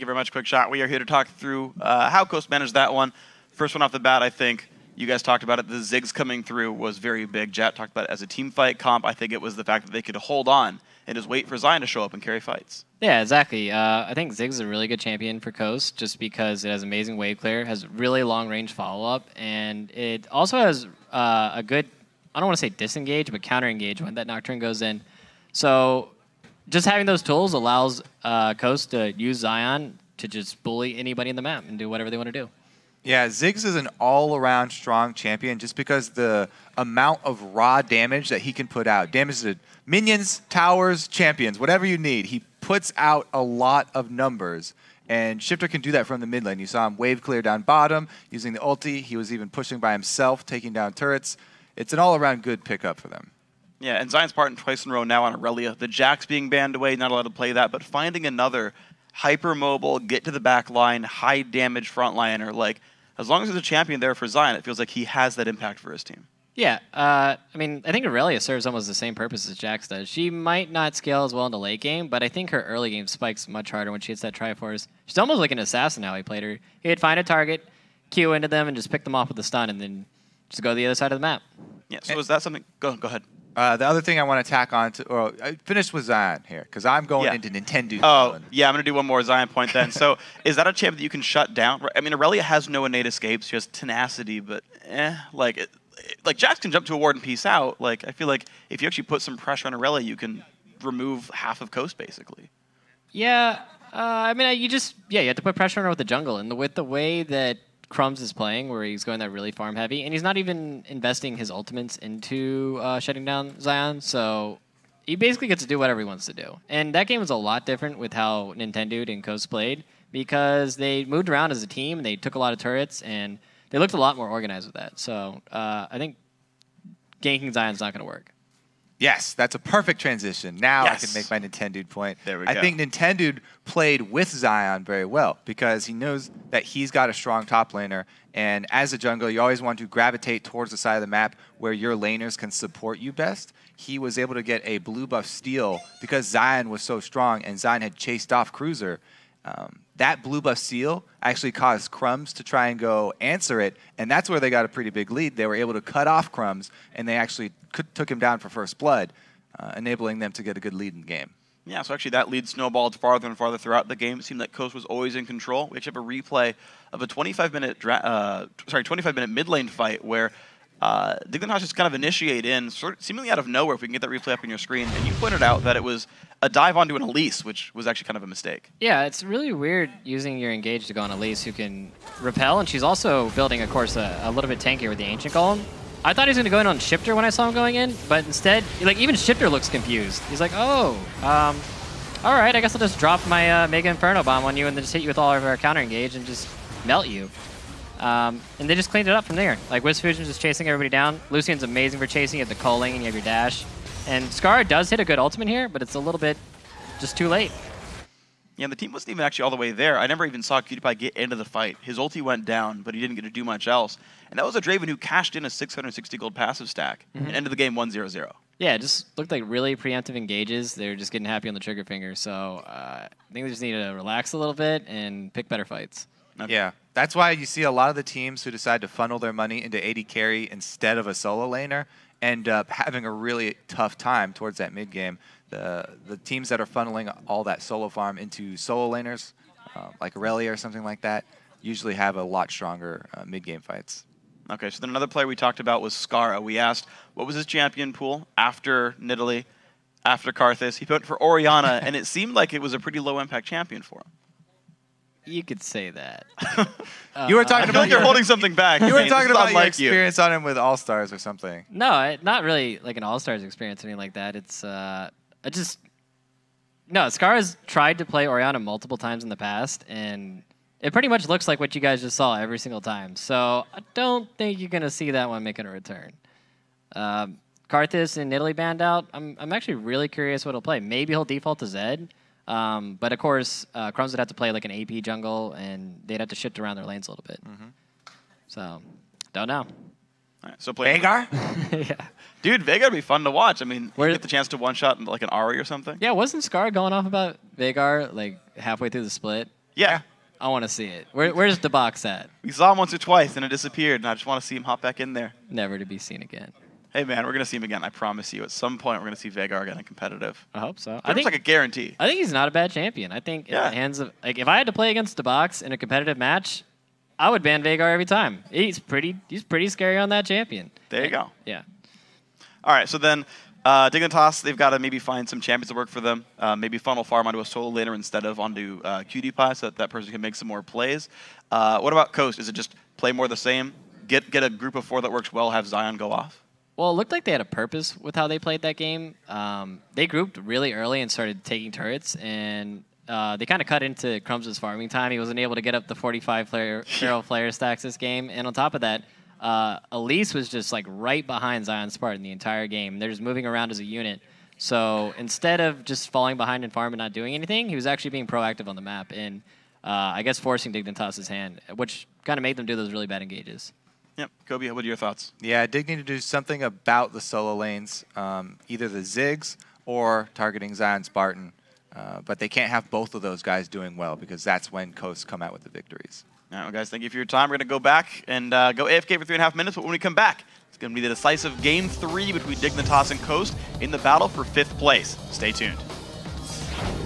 very much, QuickShot. We are here to talk through how Coast managed that one. First one off the bat, I think you guys talked about it. The Ziggs coming through was very big. Jet talked about it as a team fight comp. I think it was the fact that they could hold on and just wait for Zion to show up and carry fights. Yeah, exactly. I think Ziggs is a really good champion for Coast just because it has amazing wave clear, has really long-range follow-up, and it also has a good, I don't want to say disengage, but counter-engage when that Nocturne goes in. So just having those tools allows Coast to use Zion to just bully anybody in the map and do whatever they want to do. Yeah, Ziggs is an all-around strong champion just because the amount of raw damage that he can put out. Damage to minions, towers, champions, whatever you need. He puts out a lot of numbers, and Shifter can do that from the mid lane. You saw him wave clear down bottom, using the ulti. He was even pushing by himself, taking down turrets. It's an all-around good pickup for them. Yeah, and Zion's partner twice in a row now on Aurelia. The Jax being banned away, not allowed to play that, but finding another hyper-mobile, get to the back line, high-damage frontliner, like, as long as there's a champion there for Zion, it feels like he has that impact for his team. Yeah, I mean, I think Aurelia serves almost the same purpose as Jax does. She might not scale as well in the late game, but I think her early game spikes much harder when she hits that Triforce. She's almost like an assassin how he played her. He'd find a target, Q into them, and just pick them off with a stun, and then just go to the other side of the map. Yeah, so is that something? Go ahead. The other thing I want to tack on to, I finished with Zion here because I'm going into Nintendo. Oh, yeah, I'm going to do one more Zion point then. So is that a champ that you can shut down? I mean, Aurelia has no innate escapes. She has tenacity, but like Jax can jump to a ward and peace out. Like, I feel like if you actually put some pressure on Aurelia, you can remove half of Coast, basically. Yeah, I mean, you have to put pressure on her with the jungle. And with the way that Crumbs is playing, where he's going that really farm heavy, and he's not even investing his ultimates into shutting down Zion, so he basically gets to do whatever he wants to do. And that game was a lot different with how Nintendo and Coast played, because they moved around as a team, and they took a lot of turrets, and they looked a lot more organized with that. So I think ganking Zion's not going to work. Yes, that's a perfect transition. Now yes. I can make my Nintendo point. There we go. I think Nintendo played with Zion very well because he knows that he's got a strong top laner, and as a jungler, you always want to gravitate towards the side of the map where your laners can support you best. He was able to get a blue buff steal because Zion was so strong and Zion had chased off Cruiser. That blue buff steal actually caused Crumbs to try and go answer it, and that's where they got a pretty big lead. They were able to cut off Crumbs, and they actually took him down for first blood, enabling them to get a good lead in the game. Yeah, so actually that lead snowballed farther and farther throughout the game. It seemed like Coast was always in control. We actually have a replay of a 25-minute mid lane fight where Dignitas just kind of initiate in, seemingly out of nowhere, if we can get that replay up on your screen. And you pointed out that it was a dive onto an Elise, which was actually kind of a mistake. Yeah, it's really weird using your engage to go on Elise, who can repel, and she's also building, of course, a little bit tankier with the Ancient Golem. I thought he was going to go in on Shifter when I saw him going in, but instead, like, even Shifter looks confused. He's like, oh, all right, I guess I'll just drop my Mega Inferno Bomb on you and then just hit you with all of our counter engage and just melt you. And they just cleaned it up from there. Like, Wiz Fusion's just chasing everybody down. Lucian's amazing for chasing. You have the culling and you have your dash. And Scar does hit a good ultimate here, but it's a little bit just too late. Yeah, the team wasn't even actually all the way there. I never even saw PewDiePie get into the fight. His ulti went down, but he didn't get to do much else. And that was a Draven who cashed in a 660 gold passive stack and ended the game 1-0-0. Yeah, it just looked like really preemptive engages. They were just getting happy on the trigger finger. So I think they just need to relax a little bit and pick better fights. Okay. Yeah, that's why you see a lot of the teams who decide to funnel their money into AD carry instead of a solo laner end up having a really tough time towards that mid game. The teams that are funneling all that solo farm into solo laners, like Aurelia or something like that, usually have a lot stronger mid game fights. Okay, so then another player we talked about was Skara. We asked, what was his champion pool after Nidalee, after Karthus? He went for Orianna, and it seemed like it was a pretty low-impact champion for him. You could say that. You were talking I feel about like you're holding something back. You were talking about your like experience on him with All-Stars or something. No, not really like an All-Stars experience or anything like that. It's no, Skara's tried to play Orianna multiple times in the past, and it pretty much looks like what you guys just saw every single time. So I don't think you're going to see that one making a return. Karthus and Nidalee banned out. I'm actually really curious what he'll play. Maybe he'll default to Zed. But of course, Crumbs would have to play like an AP jungle, and they'd have to shift around their lanes a little bit. So, don't know. All right, so play Veigar? Yeah. Dude, Veigar would be fun to watch. I mean, you get the chance to one-shot like an Ahri or something. Yeah, wasn't Scar going off about Veigar like halfway through the split? Yeah. I want to see it. Where's the box at? We saw him once or twice, and it disappeared, and I just want to see him hop back in there. Never to be seen again. Hey, man, we're going to see him again. I promise you. At some point, we're going to see Veigar again in competitive. I hope so. I think it's like a guarantee. I think he's not a bad champion. I think in the hands of like if I had to play against the box in a competitive match, I would ban Veigar every time. He's pretty scary on that champion. There you go. Yeah. All right, so then Dignitas, they've got to maybe find some champions to work for them. Maybe funnel farm onto a solo laner instead of onto QDPie so that person can make some more plays. What about Coast? Is it just play more the same? Get a group of 4 that works well, have Zion go off? Well, it looked like they had a purpose with how they played that game. They grouped really early and started taking turrets, and they kind of cut into Crumbs' farming time. He wasn't able to get up the 45 feral player stacks this game. And on top of that, Elise was just like right behind Zion Spartan the entire game. They're just moving around as a unit. So instead of just falling behind in farm and not doing anything, he was actually being proactive on the map and I guess forcing Dignitas' hand, which kind of made them do those really bad engages. Yep. Kobe, what are your thoughts? Yeah, Dig need to do something about the solo lanes, either the Ziggs or targeting Zion Spartan. But they can't have both of those guys doing well because that's when Coast come out with the victories. All right, well, guys, thank you for your time. We're going to go back and go AFK for 3.5 minutes, but when we come back, it's going to be the decisive Game 3 between Dignitas and Coast in the battle for 5th place. Stay tuned.